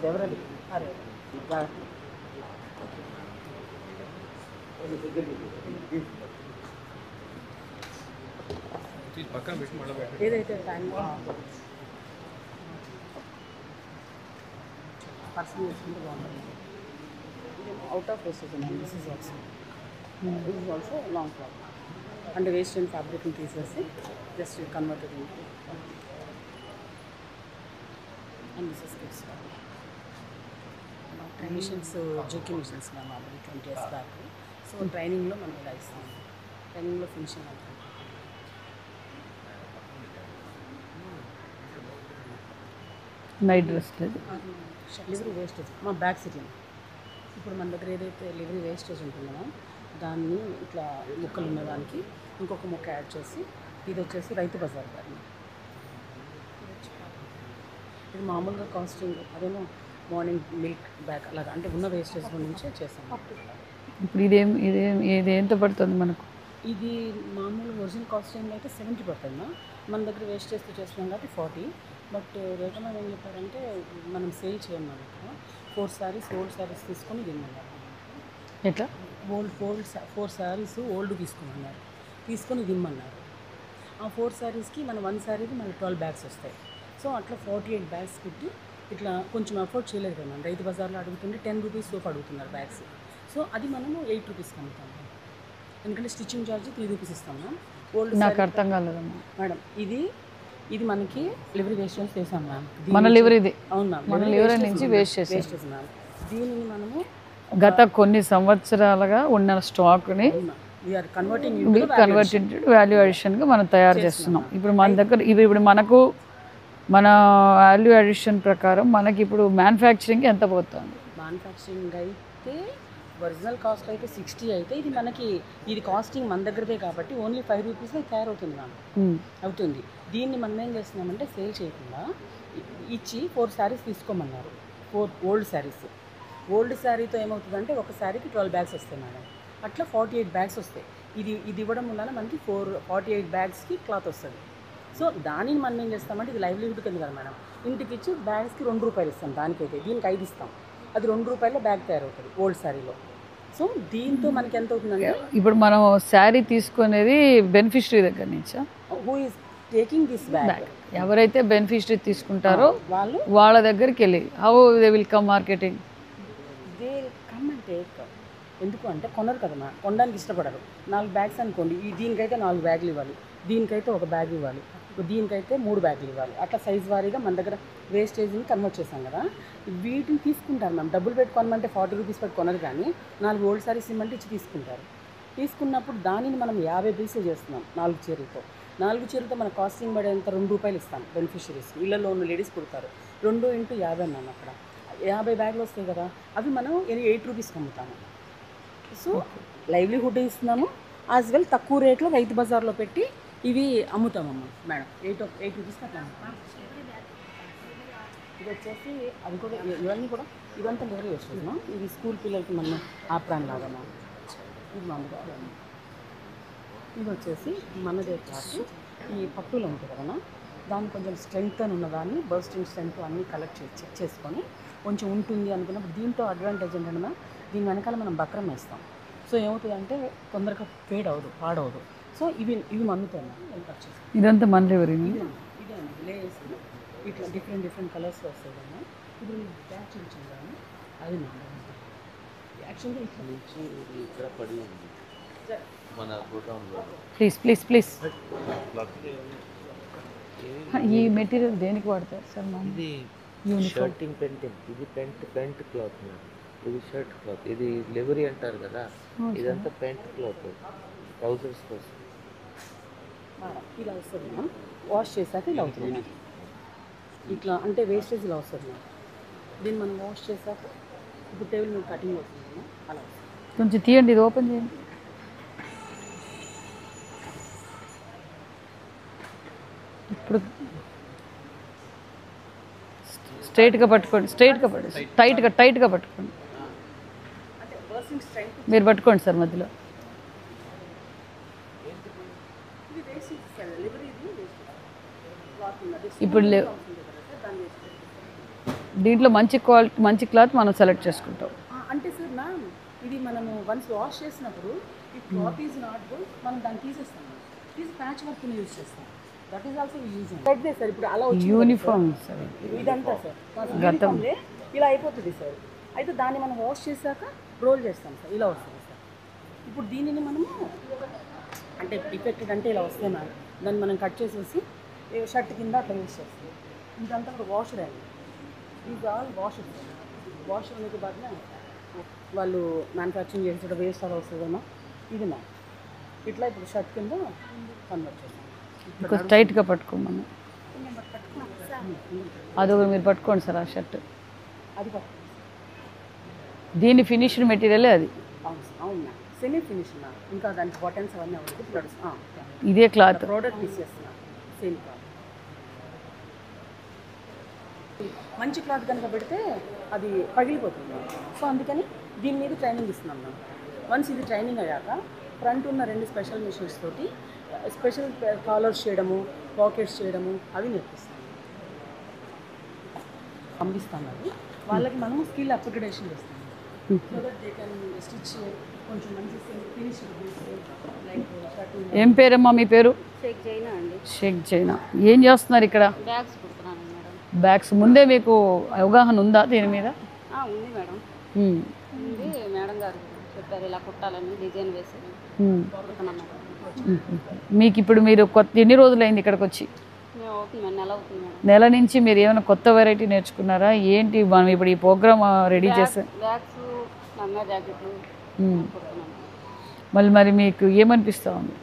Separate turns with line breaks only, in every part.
ఎవరది ఏదైతే time person చేసుకుంటే బాగుంటుంది. అవుట్ ఆఫ్ వేస్టేజ్ అండి. This is also long frock. అంటే వేస్ట్ అండ్ ఫ్యాబ్రిక్ని తీసేసి just converted into and this is kids machines జోకి మిషన్స్ మేము ఆల్రెడీ 20 years బ్యాక్. సో ట్రైనింగ్లో మనం ఇలా ఇస్తాం. ట్రైనింగ్లో ఫినిషింగ్ అవుతుంది.
నైట్ డ్రెస్
లివరీ వేస్టేజ్ మా బ్యాక్ సిటింగ్. ఇప్పుడు మన దగ్గర ఏదైతే లివరీ వేస్టేజ్ ఉంటుందో దాన్ని ఇట్లా ముక్కలు ఉన్నదానికి ఇంకొక ముక్క యాడ్ చేసి ఇది వచ్చేసి రైతు బజార్ గారి. ఇది మామూలుగా కాస్టింగ్ అదేమో మార్నింగ్ మిల్క్ బ్యాగ్ అలాగా అంటే ఉన్న వేస్టేజ్ నుంచే చేస్తాం.
ఇప్పుడు ఇది ఎంత పడుతుంది మనకు?
ఇది మామూలు ఒరిజినల్ కాస్టింగ్ అయితే 70 పడుతుందా, మన దగ్గర వేస్టేజ్తో చేస్తున్నాం కాబట్టి 40. బట్ రేటమ్మ ఏం చెప్పారంటే మనం సేల్ చేయమన్నారు. 4 sarees ఓల్డ్ సారీస్ తీసుకొని తిమ్మన్నారు.
ఎట్లా?
ఫోర్ సారీస్ ఓల్డ్ తీసుకోమన్నారు, తీసుకొని దిమ్మన్నారు. ఆ 4 sareesకి మన 1 sareeకి మన 12 bags వస్తాయి. సో అట్లా 48 bags పెట్టి ఇట్లా కొంచెం అఫోర్డ్ చేయలేదు కదా మనం. రైతు బజార్లో అడుగుతుంటే 10 rupees సోపు అడుగుతున్నారు బ్యాగ్స్. సో అది మనము 8 rupeesకి అమ్ముతాము. ఎందుకంటే స్టిచ్చింగ్ ఛార్జ్ 3 rupees ఇస్తాము. ఓల్డ్
నాకు అర్థం కాలేదమ్మా
మేడం. ఇది మనకి లివరీ వేస్టేజ్ చేసాం మ్యామ్.
మన లివరీది.
అవును మ్యామ్,
మన లివరీ నుంచి వేస్టేజ్
మ్యామ్. దీనిని మనము
గత కొన్ని సంవత్సరాలుగా ఉన్న స్టాక్ని కన్వర్టెడ్ వాల్యూ అడిషన్గా మనం తయారు చేస్తున్నాం. ఇప్పుడు మన దగ్గర ఇప్పుడు మనకు మన వాల్యూ అడిషన్ ప్రకారం మనకి ఇప్పుడు మ్యానుఫ్యాక్చరింగ్ ఎంత పోతుంది?
మ్యానుఫ్యాక్చరింగ్ అయితే ఒరిజినల్ కాస్ట్ అయితే 60 అయితే ఇది కాస్టింగ్ మన దగ్గరదే కాబట్టి ఓన్లీ 5 rupees తయారవుతుంది మ్యామ్. అవుతుంది. దీన్ని మనం ఏం చేస్తున్నామంటే సేల్ చేయకుండా ఇచ్చి 4 sarees తీసుకోమన్నారు. 4 ఓల్డ్ శారీస్. ఓల్డ్ శారీతో ఏమవుతుందంటే ఒక శారీకి 12 bags వస్తాయి మేడం. అట్లా 48 bags వస్తాయి. ఇది ఇవ్వడం వల్ల మనకి 48 bagsకి క్లాత్ వస్తుంది. సో దానిని మనం ఏం చేస్తామంటే ఇది లైవ్లీహుడ్ కింద కదా మేడం. ఇంటికి ఇచ్చి బ్యాగ్స్కి 2 రూపాయలు ఇస్తాం. దానికైతే దీనికి 5 ఇస్తాం. అది 2 రూపాయల బ్యాగ్ తయారవుతుంది ఓల్డ్ శారీలో. సో దీంతో మనకి ఎంత అవుతుందంటే
ఇప్పుడు మనం శారీ తీసుకునేది బెనిఫిషరీ దగ్గర నుంచా?
Who is taking this bag?
ఎవరైతే బెనిఫిషరీ తీసుకుంటారో వాళ్ళ దగ్గరికి వెళ్ళి how they will come marketing?
They come and take. ఎందుకు అంటే కొనరు కదా మా, కొనడానికి ఇష్టపడరు. 4 bags అనుకోండి, దీనికైతే 4 bags ఇవ్వాలి, దీనికైతే 1 bag ఇవ్వాలి, దీనికైతే 3 bags ఇవ్వాలి. అట్లా సైజ్ వారీగా మన దగ్గర వేస్టేజ్ని కన్వర్ట్ చేసాం కదా. వీటిని తీసుకుంటారు మ్యామ్. డబ్బులు పెట్టి కొనమంటే 40 rupees పెట్టి కొనరు, కానీ 4 ఓల్డ్ సారీస్ ఇమ్మంటే ఇచ్చి తీసుకుంటారు. తీసుకున్నప్పుడు దానిని మనం 50 pieces చేస్తున్నాం 4 చీరలతో. 4 చీరలతో మన కాస్టింగ్ పడేంత 2 రూపాయలు ఇస్తాం బెనిఫిషరీస్కి. ఇళ్లలో ఉన్న లేడీస్ కుడతారు. 2 × 50 అన్నాను. అక్కడ 50 bags వస్తాయి కదా, అవి మనం 8 rupeesకి అమ్ముతాము. సో లైవ్లీహుడ్ ఇస్తున్నాము, యాజ్ వెల్ తక్కువ రేట్లో రైతు బజార్లో పెట్టి ఇవి అమ్ముతామమ్మా మేడం. 8 rupeesకి అట్లా అమ్ముతాం. ఇది వచ్చేసి అది కూడా ఇవన్నీ కూడా ఇదంతా లివరీ వేస్తున్నాం. ఇది స్కూల్ పిల్లలకి మనం ఆప్రాన్ లాగా. ఇది మామూలుగా. ఇది వచ్చేసి మనదే కాదు, ఈ పట్టులో ఉంటుంది కదా, దాన్ని కొంచెం స్ట్రెంగ్త్ అని ఉన్నదాన్ని బర్స్టింగ్ స్ట్రెంగ్త్ అన్నీ కలెక్ట్ చెక్ చేసుకొని కొంచెం ఉంటుంది అనుకున్నప్పుడు దీంతో అడ్వాంటేజ్ ఏంటంటే దీని వెనకాల మనం బక్రం వేస్తాం. సో ఏమవుతుందంటే తొందరగా ఫేడ్ అవ్వదు, పాడవదు. సో ఇవి అమ్ముతాయి.
ఇదంతా మన లివరీ.
ఇదే అండి లేస్ ఇట్లా డిఫరెంట్ కలర్స్లో వస్తాయి కదా. ఇప్పుడు బ్యాగ్ చూపించాను కానీ అది యాక్చువల్గా ఇక్కడ పడి ఉంది మన గోడౌన్లో.
ప్లీజ్ ఈ మెటీరియల్ దేనికి వాడతారు సార్?
ఇది షర్టింగ్ పెయింటింగ్. ఇది పెయింట్ క్లాత్, ఇది షర్ట్ క్లాత్, ఇది లివరీ అంటారు కదా. ఇదంతా పెయింట్ క్లాత్ ట్రౌజర్స్ కోసం.
ఇలా వస్తుంది మ్యామ్. వాష్ చేశాక ఇలా అవుతుంది మ్యామ్. ఇట్లా అంటే వేస్టేజ్ ఇలా వస్తుంది మ్యామ్. దీన్ని మనం వాష్ చేశాక ఇప్పుడు టేబుల్ మీద కటింగ్ అవుతుంది మ్యామ్. అలా వస్తుంది.
కొంచెం తీయండి, ఇది ఓపెన్ చేయండి. ఇప్పుడు స్ట్రైట్గా పట్టుకోండి, టైట్గా పట్టుకోండి. మీరు పట్టుకోండి సార్ మధ్యలో. ఇప్పుడు దీంట్లో మంచి క్వాలిటీ మంచి క్లాత్ మనం సెలెక్ట్ చేసుకుంటాం.
అంటే సార్ నా ఇది మనము వన్స్ వాష్ చేసినప్పుడు ఈ క్లాత్ ఈజ్ నాట్ గుడ్, మనం దాన్ని తీసేస్తాం, తీసి ప్యాచ్ వర్క్ యూజ్ చేస్తాం. That is also using like this sir. ఇప్పుడు అలా
యూనిఫామ్ సార్
ఇదంతా సార్ యూనిఫామ్లే ఇలా అయిపోతుంది సార్. అయితే దాన్ని మనం వాష్ చేశాక రోల్ చేస్తాం సార్, ఇలా వస్తుంది సార్. ఇప్పుడు దీనిని మనము అంటే డిఫెక్టెడ్ అంటే ఇలా వస్తే మ్యామ్ దాన్ని మనం కట్ చేసేసి షర్ట్ కింద అట్లా యూజ్ చేస్తాం. ఇదంతా కూడా వాష్ ర్యాండ్, ఇది ఆల్ వాష్ వాష్ అనేది బాగా వాళ్ళు మ్యానుఫ్యాక్చరింగ్ చేసేట వేస్ట్ అలా వస్తుందమ్మా. ఇది మ్యామ్ ఇట్లా ఇప్పుడు షర్ట్ కింద కన్వర్ట్ చేస్తాం.
కొంచెం టైట్గా పట్టుకోమని అదొక మీరు పట్టుకోండి సార్ ఆ షర్ట్.
అది పట్టుకోండి.
దీని ఫినిష్డ్ మెటీరియలే అది.
అవును మ్యామ్, సెమీ ఫినిష్ మ్యామ్. ఇంకా దానికి బటన్స్ అవన్నీ అవుతుంది ప్లస్
ఇదే క్లాత్
ప్రోడక్ట్ తీసేస్తున్నాం. సేమ్ క్లాత్, మంచి క్లాత్ కనుక పెడితే అది పగిలిపోతుంది. సో అందుకని దీని మీద ట్రైనింగ్ ఇస్తున్నాం మేము. వన్స్ ఇది ట్రైనింగ్ అయ్యాక ఫ్రంట్ ఉన్న 2 స్పెషల్ మిషన్స్ తోటి స్పెషల్ కాలర్స్ చేయడము, పాకెట్స్ చేయడము అవి నేర్పిస్తాం, పంపిస్తాం. అది వాళ్ళకి మనం స్కిల్ అప్గ్రేడేషన్ చేస్తాం. So that they can stitch కొంచెం మంచి ఫినిష్. Like shirt.
ఏం పేరమ్మా మీ పేరు?
షేక్ జైనా అండి.
షేక్ జైనా. ఏం చేస్తున్నారు ఇక్కడ?
Bags కుడుతున్నాను madam.
బ్యాగ్స్ ముందే మీకు అవగాహన ఉందా దీని మీద?
ఉంది మేడం, ఉంది. మేడం గారు చెప్పారు ఇలా కుట్టాలని, డిజైన్ వేసి కుడుతున్నాం మేడం.
మీకు ఇప్పుడు మీరు ఎన్ని రోజులైంది ఇక్కడికి వచ్చి?
మేము అవుతుంది నెల అవుతుంది మేడం.
నెల నుంచి మీరు ఏమైనా కొత్త వెరైటీ నేర్చుకున్నారా ఏంటి? మనం ఇప్పుడు ఈ ప్రోగ్రామ్ రెడీ చేస్తే
బ్యాగ్స్, లంగా జాకెట్లు కుడుతున్నాం.
మరి మీకు ఏమనిపిస్తూ ఉంది?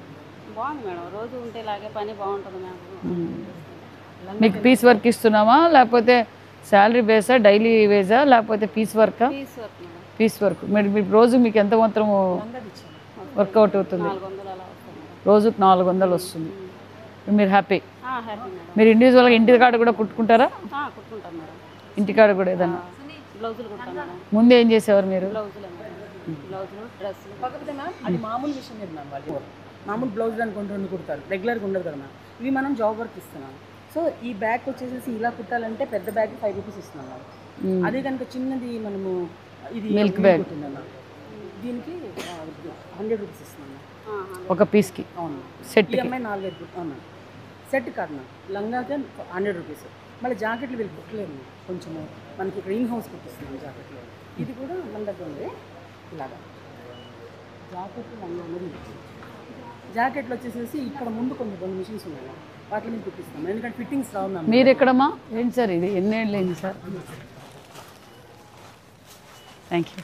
బాగుంది మేడం, రోజు ఉంటే ఇలాగే పని బాగుంటుంది మేడం.
మీకు పీస్ వర్క్ ఇస్తున్నామా లేకపోతే శాలరీ బేసా, డైలీ వేసా, లేకపోతే పీస్ వర్కా?
Piece work madam.
Piece work. మీరు రోజు మీకు ఎంత మాత్రం వర్కౌట్ అవుతుంది?
400 అలా వస్తుంది మేడం.
రోజుకు 400 వస్తుంది. మీరు హ్యాపీ?
Happy madam.
మీరు ఇండివిజువల్గా ఇంటి కాడ కూడా కుట్టుకుంటారా?
కుట్టుకుంటాం మేడం.
ఇంటికాడ కూడా ఏదన్నా?
బ్లౌజులు కుడతాం మేడం.
ముందు ఏం చేసేవారు మీరు?
బ్లౌజులే మేడం, బ్లౌజులు, డ్రెస్సులు.
కాకపోతే మ్యామ్ అది మామూలు విషయం లేదు మ్యామ్. వాళ్ళు మామూలు బ్లౌజ్ అనుకుంటూ కుడతారు, రెగ్యులర్గా ఉండదు కదా మ్యామ్. ఇవి మనం జాబ్ వర్క్ ఇస్తున్నాం. సో ఈ బ్యాగ్ వచ్చేసి ఇలా కుట్టాలంటే పెద్ద బ్యాగ్ 5 రూపీస్ ఇస్తున్నాం మ్యామ్. అదే కనుక చిన్నది మనము ఇది
మిల్క్ బ్యాగ్
దీనికి 100 రూపీస్ ఇస్తున్నాం మ్యామ్
ఒక పీస్కి.
అవును.
సెట్
ఈఎంఐ 4 అవును. సెట్ కాదు మ్యామ్, లంగాకే 100 రూపీస్. మళ్ళీ జాకెట్లు వీళ్ళు కుట్టలేము కొంచెము, మనకి ఇక్కడ ఇన్ హౌస్ కుట్టిస్తున్నాం జాకెట్లు. ఇది కూడా మన దగ్గర ఉంది. ఇలాగా జాకెట్లు లంగా అనేది జాకెట్లు వచ్చేసేసి ఇక్కడ ముందు కొన్ని మిషన్స్ ఉన్నాయి, వాటిని మేము కుట్టిస్తాం. ఎందుకంటే ఫిట్టింగ్స్ రావు మ్యామ్.
మీరు ఎక్కడమ్మా? ఏంటి సార్ ఇది ఎన్నేళ్ళు అయింది sir? Thank you.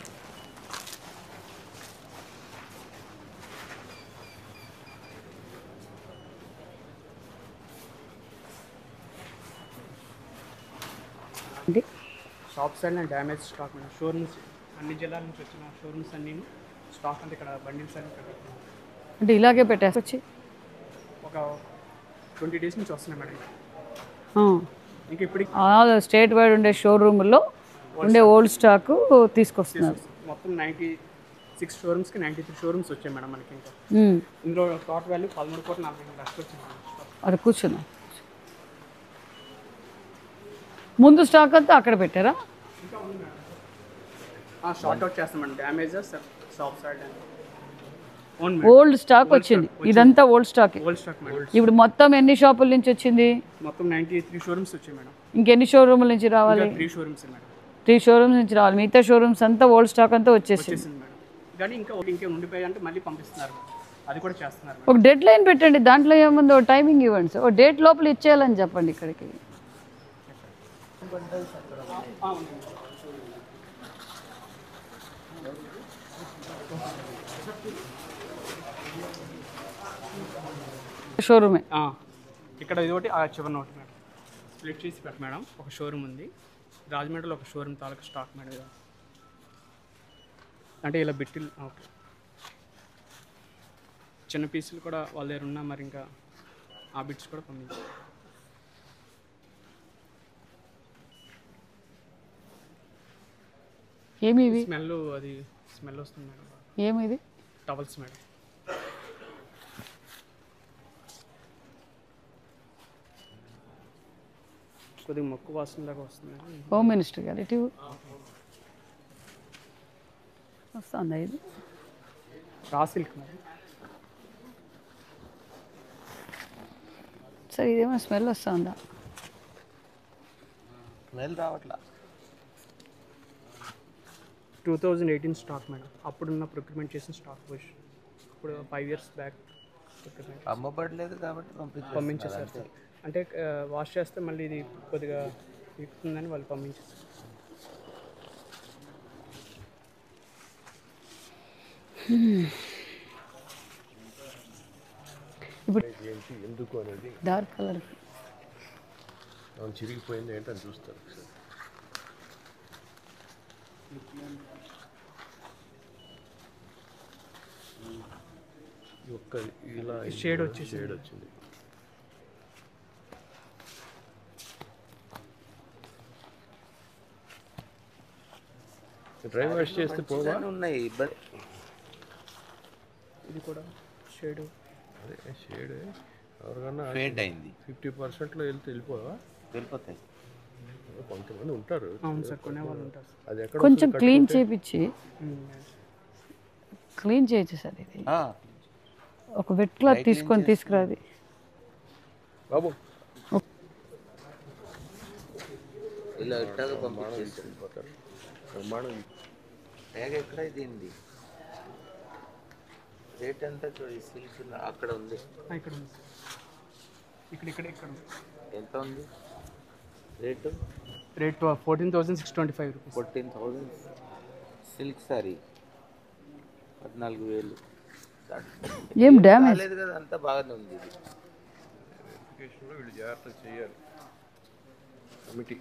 Shop side and damage stock madam. Showrooms అన్ని జిల్లాల నుంచి వచ్చిన షోరూమ్స్ అన్నీ స్టాక్ అంతా ఇక్కడ బండిల్స్ అన్ని ఇక్కడ
అంటే ఇలాగే పెట్టేసి
ఒక 20 డేస్ నుంచి వస్తున్నాయి మేడం. ఇంకా ఇప్పటికి
స్టేట్ వైడ్ ఉండే షోరూమ్లో ఉండే ఓల్డ్ స్టాక్ తీసుకొస్తున్నారు.
మొత్తం 96 షోరూమ్స్కి 93 షోరూమ్స్ వచ్చాయి మేడం మనకి. ఇంకా ఇందులో టోటల్ వాల్యూ 13,40,00,000 వచ్చింది మేడం.
అది కూర్చున్నాం. ముందు స్టాక్ అంతా అక్కడ పెట్టారా?
ఇంకా ఉంది మేడం. షార్ట్ అవుట్ చేస్తాం madam. Damage shop side
old stock వచ్చింది. ఇదంతా old stock.
Old stock madam.
ఇప్పుడు మొత్తం ఎన్ని షాపుల నుంచి వచ్చింది?
మొత్తం 93 షోరూమ్స్ వచ్చాయి మేడం.
ఇంకెన్ని షోరూమ్ల నుంచి రావాలి?
3 షోరూమ్స్ మేడం.
3 షోరూమ్స్ నుంచి రావాలి. మిగతా షోరూమ్స్ అంతా ఓల్డ్ స్టాక్ అంతా వచ్చేసింది
మేడం. కానీ ఇంకా ఉండిపోయి అంటే మళ్ళీ పంపిస్తున్నారు, అది కూడా చేస్తున్నారు.
ఒక డెడ్ లైన్ పెట్టండి, దాంట్లో ఏముంది ఒక టైమింగ్ ఇవ్వండి సార్. ఒక డేట్ లోపల ఇచ్చేయాలని చెప్పండి. ఇక్కడికి షోరూమే
ఇక్కడ ఇది ఒకటి, ఆ చివరిన ఒకటి మేడం. స్ప్లిట్ చేసి పెట్ట మేడం. ఒక షోరూమ్ ఉంది రాజమండ్రిలో, ఒక షోరూమ్ తాలూకా స్టాక్ మేడం. ఇది అంటే ఇలా బిట్టిల్ ఓకే. చిన్న పీసులు కూడా వాళ్ళ దగ్గర ఉన్నా, మరి ఇంకా ఆ బిట్స్ కూడా పంపించారు.
ఏమి
స్మెల్ అది స్మెల్ వస్తుంది మేడం.
ఏమిది?
Towels madam. కొద్దిగా మొక్కు వాసన దాకా వస్తుంది.
హోమ్ మినిస్టర్ గారు ఇటు వస్తుందా ఇది?
Raw silk madam.
సరే ఇదేమో స్మెల్ వస్తుందా?
స్మెల్ రావట్లా.
2018 స్టాక్ మేడం. అప్పుడున్న ప్రొక్యూర్మెంట్ చేసిన స్టాక్ పొజిషన్. ఇప్పుడు 5 years బ్యాక్
అమ్మబడలేదు కాబట్టి
పంపించేసారు సార్. అంటే వాష్ చేస్తే మళ్ళీ ఇది కొద్దిగా ఎక్కుతుందని వాళ్ళు పంపించేసారు.
ఇప్పుడు
ఎందుకు అనేది
డార్క్ కలర్
చిరిగిపోయింది ఏంటని చూస్తారు. ఒక్క ఇలా
షేడ్ వచ్చింది.
షేడ్ వచ్చింది. డ్రై వాష్ చేస్తే పోవా?
ఉన్నాయి.
ఇది కూడా షేడ్
అదే షేడ్ ఎవరికన్నా
ఫేడ్ అయింది.
50%లో వెళ్ళిపోవా?
వెళ్ళిపోతాయి.
కొంతమంది ఉంటారు.
అవును సార్, కొనేవాళ్ళు ఉంటారు సార్.
అది ఎక్కడ
కొంచెం క్లీన్ చేయించి క్లీన్ చేయొచ్చు సార్. ఇది ఒక వెట్ క్లాత్ తీసుకురాది
బాబు
ఇలా ఇట్టాగా పంపించేస్తారు.
బ్రహ్మాండం.
బ్యాగ్ ఎక్కడ దీనిది రేట్ ఎంత చూడండి. సిల్క్ అక్కడ ఉంది.
ఇక్కడ ఉంది సార్. ఇక్కడ ఉంది.
ఎంత ఉంది rate?
Rate 14,625 rupees.
14,000 silk sorry 14,000.
ఏం డ్యామేజ్
లేదు కదా, అంతా బాగానే ఉంది. ఇది
వెరిఫికేషన్లో వీళ్ళు జాగ్రత్త చేయాలి. కమిటీ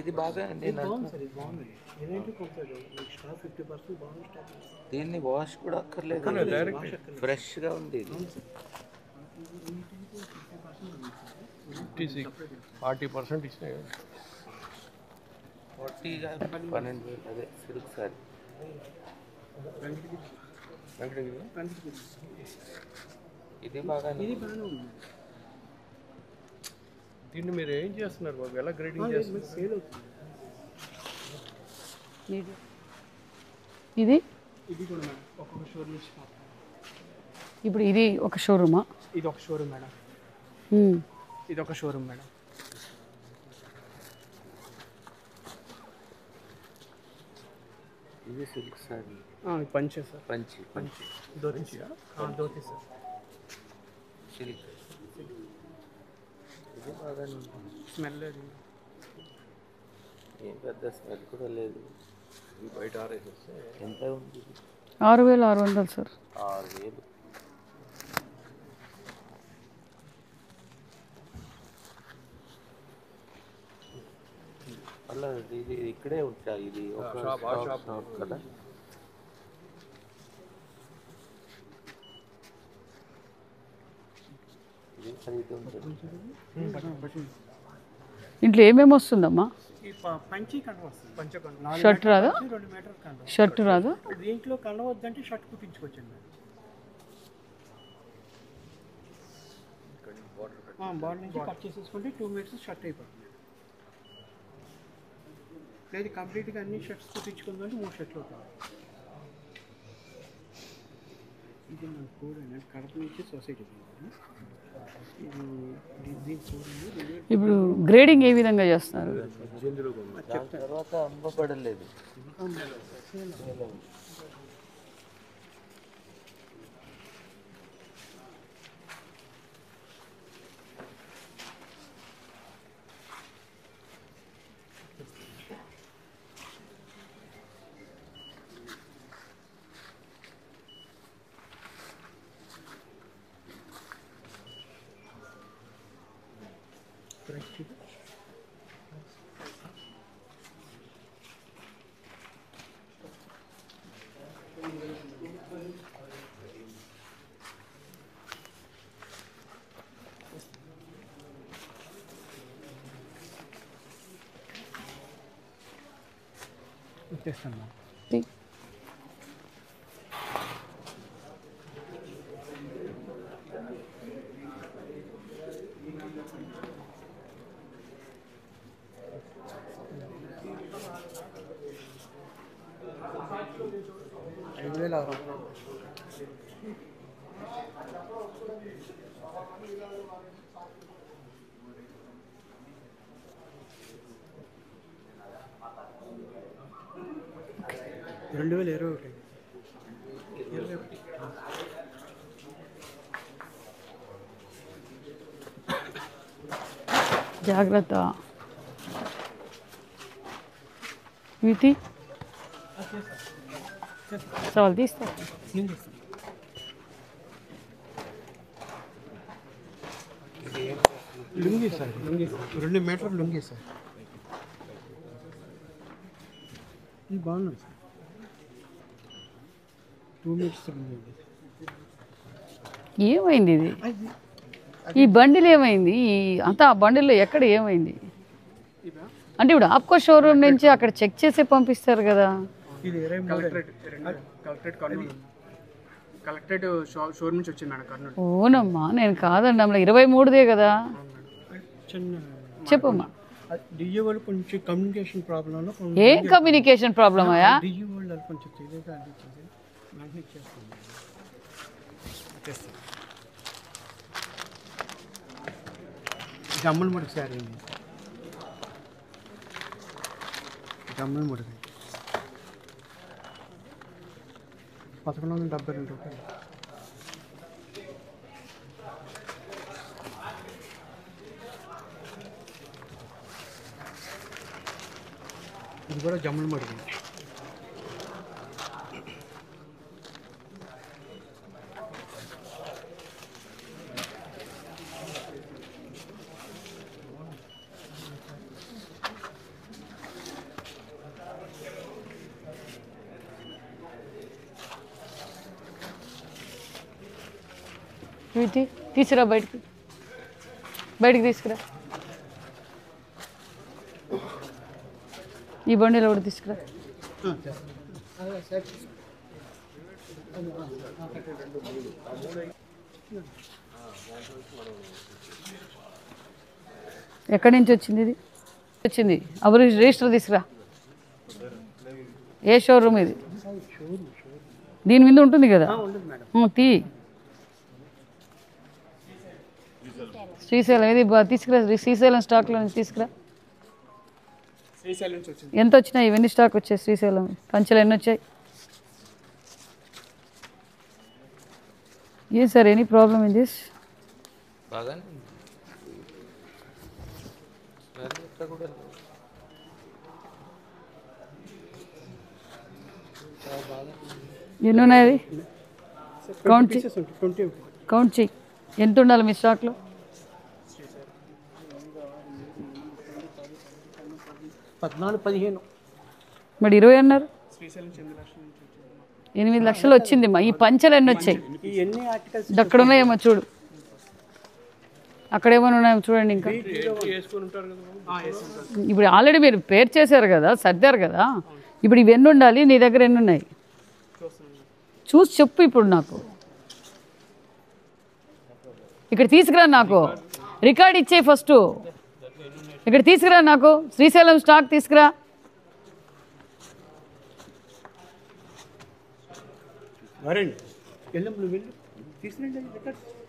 ఇది బాగా దీన్ని వాష్ కూడా అక్కర్లేదు. ఫ్రెష్ గా ఉంది. ఇది
40% ఇచ్చినాయి.
12,000 అదే సిల్క్ సారీ. ఇది బాగా
దీన్ని మీరు ఏం చేస్తున్నారు బాబు? ఎలా గ్రేడింగ్ చేస్తున్నారు?
ఇది
ఇది కూడా మేడం ఒక్కొక్క షోరూమ్ నుంచి మాత్రమే.
ఇప్పుడు ఇది ఒక షోరూమా?
ఇది ఒక షోరూమ్ మేడం. ఇది ఒక షోరూమ్ మేడం.
ఇది సిల్క్ సారీ.
పంచే సార్.
పంచి
ధోతి ధోతి సార్.
సిల్క్ ఇది బాగా
స్మెల్ లేదు.
ఏం పెద్ద స్మెల్ కూడా లేదు.
బయట ఆరేసేస్తే
ఎంత ఉంది?
6,600 సార్.
6,000. అలా ఇది ఇక్కడే ఉంటా. ఇది ఒక షాప్ కదా. ఇది ఖరీదు ఉంటుంది.
ఇంట్లో ఏమేమి వస్తుందమ్మా?
ఈ పంచి కండ వస్తుంది.
పంచకండి.
షర్ట్ రాదా?
2 మీటర్ కండ.
షర్ట్ రాదా?
దీంట్లో కండ వద్దంటే షర్ట్ కుట్టించుకోవచ్చండి. బాడీ నుంచి కట్ చేసేసుకుంటే 2 మీటర్స్ షర్ట్ అయిపోతుంది. లేదు కంప్లీట్గా అన్ని షర్ట్స్ కుట్టించుకుందంటే 3 షర్ట్లు అవుతాయి. ఇది మన కోడ్ అండి. కడప నుంచి సొసైటీ.
ఇప్పుడు గ్రేడింగ్ ఏ విధంగా చేస్తున్నారు?
దాని తర్వాత అమ్మబడలేదు.
వచ్చేస్తాను మేడం.
తీ.
ఐదు వేల ఆరు. రెండు వేల ఇరవై ఒకటి.
జాగ్రత్త. వీటి సవాల్ తీస్తా.
లుంగి సార్, లుంగి 2 మీటర్లు లుంగి సార్. ఇది బాగున్నాయి సార్. 2 మీటర్స్ లుంగి.
ఏమైంది ఇది? ఈ బండిల్ ఏమైంది? అంతా ఆ బండిల్లో ఎక్కడ ఏమైంది అంటే ఇప్పుడు ఆప్కో షోరూమ్ నుంచి అక్కడ చెక్ చేసి పంపిస్తారు కదా.
ఇది 23.
కలెక్టరేట్ కర్నూలు. కలెక్టరేట్ షోరూమ్ నుంచి వచ్చింది మేడం కర్నూలు.
ఓనమ్మా, నేను కాదండి, అమ్మ 23దే కదా.
చిన్న
చెప్పమ్మా.
డియో వాళ్ళు కొంచెం కమ్యూనికేషన్ ప్రాబ్లంలో
ఏం కమ్యూనికేషన్ ప్రాబ్లమ్ అయ్యా?
డియో వాళ్ళు కొంచెం తెలియక అనిపించింది. వెంటనే చేస్తాను. జమ్మల్ ముడికి సార్, జమ్మల్ ముడికి 1172 రూపాయలు. ఇది కూడా జమ్మల్ ముడికి.
వీటి తీసుకురా, బయటికి తీసుకురా. ఈ బండిలో కూడా తీసుకురా. ఎక్కడి నుంచి వచ్చింది ఇది? వచ్చింది అప్పుడు రిజిస్టర్ తీసుకురా. ఏ షోరూమ్ ఇది? దీని మీద ఉంటుంది కదా, తీ. శ్రీశైలం ఇది తీసుకురా, శ్రీశైలం స్టాక్లో నుంచి తీసుకురా.
శ్రీశైలం నుంచి వచ్చింది.
ఎంత వచ్చినాయి? ఇవన్నీ స్టాక్ వచ్చాయి శ్రీశైలం పంచలు ఎన్ని వచ్చాయి? ఏం sir, any problem in this?
బాగానే ఉంది. కూడా
ఎన్ని ఉన్నాయి? కౌంట్
పీసెస్ ఉంటాయి 20 ఉంటాయి.
కౌంట్ చెయ్యి. ఎంత ఉండాలి మీ స్టాక్లో?
14-15.
మరి 20 అన్నారు.
శ్రీశైలం 8 లక్షల నుంచి వచ్చింది.
8 లక్షలు వచ్చింది మా. ఈ పంచలు ఎన్ని వచ్చాయి?
ఈ ఎన్ని ఆర్టికల్స్
అక్కడ ఉన్నాయేమో చూడు, అక్కడ ఏమైనా ఉన్నాయేమో చూడండి. ఇంకా
వేసుకొని ఉంటారు కదా.
ఇప్పుడు ఆల్రెడీ మీరు పేరు చేశారు కదా, సర్దారు కదా. ఇప్పుడు ఇవి ఎన్ని ఉండాలి నీ దగ్గర? ఎన్ని ఉన్నాయి చూసి చెప్పు ఇప్పుడు నాకు. ఇక్కడ తీసుకురా, నాకు రికార్డ్ ఇచ్చే ఫస్ట్. ఇక్కడ తీసుకురా, నాకు శ్రీశైలం స్టాక్ తీసుకురా.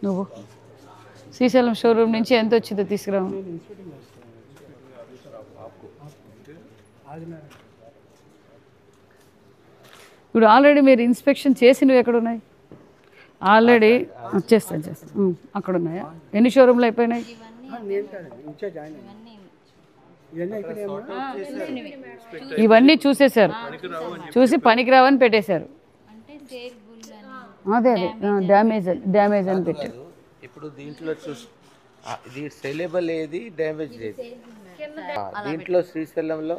నువ్వు శ్రీశైలం షోరూమ్ నుంచి ఎంత వచ్చిందో తీసుకురా. ఇప్పుడు ఆల్రెడీ మీరు ఇన్స్పెక్షన్ చేసినవి ఎక్కడ ఉన్నాయి? ఆల్రెడీ చేస్తాను. అక్కడ ఉన్నాయా? ఎన్ని షోరూమ్లు అయిపోయినాయి? ఇవన్నీ చూసేశారు, చూసి పనికిరావని పెట్టేశారు. అదే డ్యామేజ్ అని పెట్టారు.
ఇప్పుడు దీంట్లో చూసి ఇది సెలబుల్ ఏది, డ్యామేజ్ ఏది? దీంట్లో శ్రీశైలంలో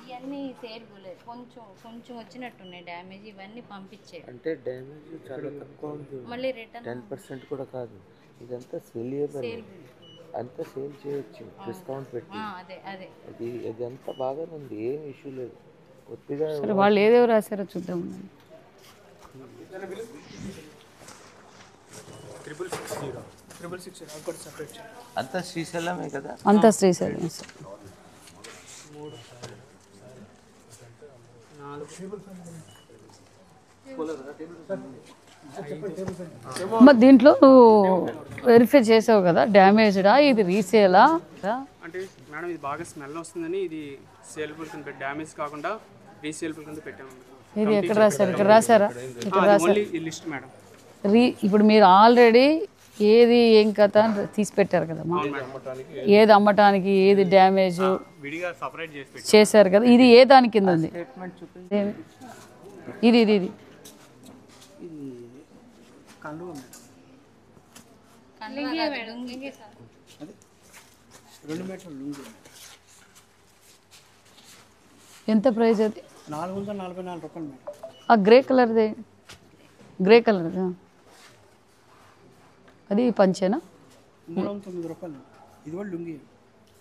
ఇవన్నీ సేల్బులే, కొంచెం వచ్చినట్టున్నాయి డ్యామేజ్. ఇవన్నీ పంపించే
అంటే డ్యామేజ్ చాలా తక్కువ ఉంది,
మళ్ళీ రిటర్న్
10% కూడా కాదు. ఇదంతా సెలియబుల్, అంతా సేల్ చేయొచ్చు డిస్కౌంట్ పెట్టి.
అదే
ఇది ఇదంతా బాగానే ఉంది, ఏం ఇష్యూ లేదు. కొద్దిగా
సరే వాళ్ళు ఏదేవో రాశారో చూద్దాం.
660 అది కూడా సెపరేట్.
అంతా శ్రీశైలమే కదా.
అంతా శ్రీశైలం.
4
మరి దీంట్లో నువ్వు వెరిఫై చేసావు కదా, డ్యామేజ్డా ఇది రీసేలా?
అంటే మేడం ఇది బాగా స్మెల్ వస్తుందని ఇది సేల్బుల్ కింద డ్యామేజ్ కాకుండా రీసేల్బుల్ కింద పెట్టాము.
ఇది ఎక్కడ రాశారు? ఇక్కడ రాశారా? ఇక్కడ రాశారు.
ఓన్లీ ఈ లిస్ట్ మేడం.
ఇప్పుడు మీరు ఆల్రెడీ ఏది ఏం కథ అని తీసి పెట్టారు కదమ్మా, ఏది అమ్మటానికి ఏది డ్యామేజ్
విడిగా సపరేట్ చేసి పెట్టాము.
చేశారు కదా. ఇది ఏ దాని కింద ఉంది? ఇది ఇది ఇది
కండువ అది 2 మీటర్ల లుంగి.
ఎంత ప్రైస్ అది?
444 రూపాయలు మేడం.
ఆ గ్రే కలర్ది, గ్రే కలర్ అది పంచేనా?
309 రూపాయలు. ఇది కూడా లుంగి.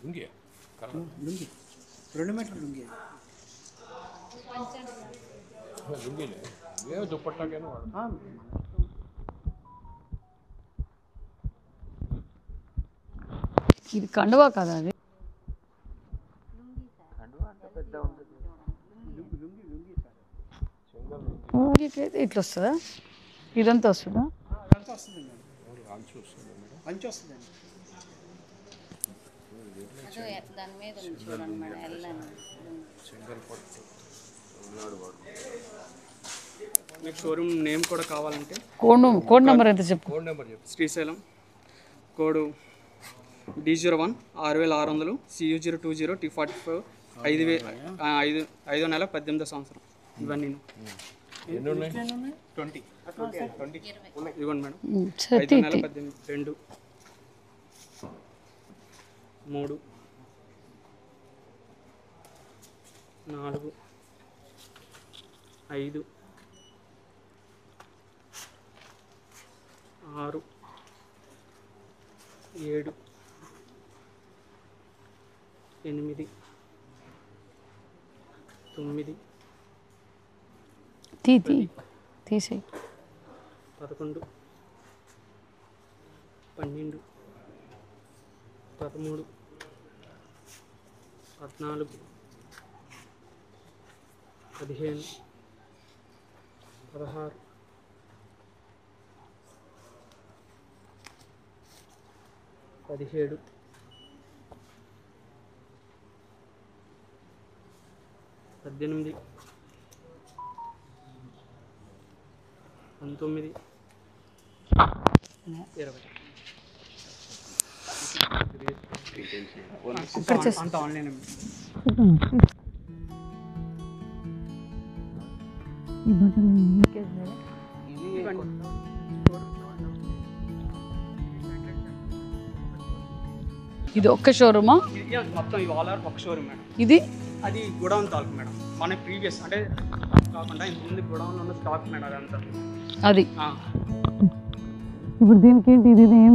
లుంగి 2 మీటర్ల లుంగి.
ఇది కండువా కదా అది? లుంగికైతే ఇట్లా వస్తుందా? ఇదంతా వస్తుందా?
అదంతా వస్తుంది మేడం. మంచి వస్తుందండి.
దాని మీద చూడండి మేడం వెళ్ళాను.
మీకు షోరూమ్ నేమ్ కూడా కావాలంటే
కోడ్ నెంబర్ ఎంత చెప్పు.
Srisailam code D01 6600 CU020 T45 5 నెల 18వ సంవత్సరం. ఇవన్నీ 20 ఇదిగోండి మేడం. 5 నెల 18 2 3 4 5 6 7 8 9
తీసేయి
11 12 13 14 15 16 17 18 19 20 అంత ఆన్లైన్.
ఇది ఒక్క షోరూమా?
మొత్తం ఈ ఆల్ ఆర్ ఒక షోరూమ్ మేడం.
ఇది
అది గోడౌన్ తాలూకు మేడం. మన ప్రీవియస్ అంటే కాకుండా ఇంతకుముందు గోడౌన్లో ఉన్న స్టాక్ మేడం అదంతా.
అది ఇప్పుడు దీనికి ఏంటి ఇది ఏం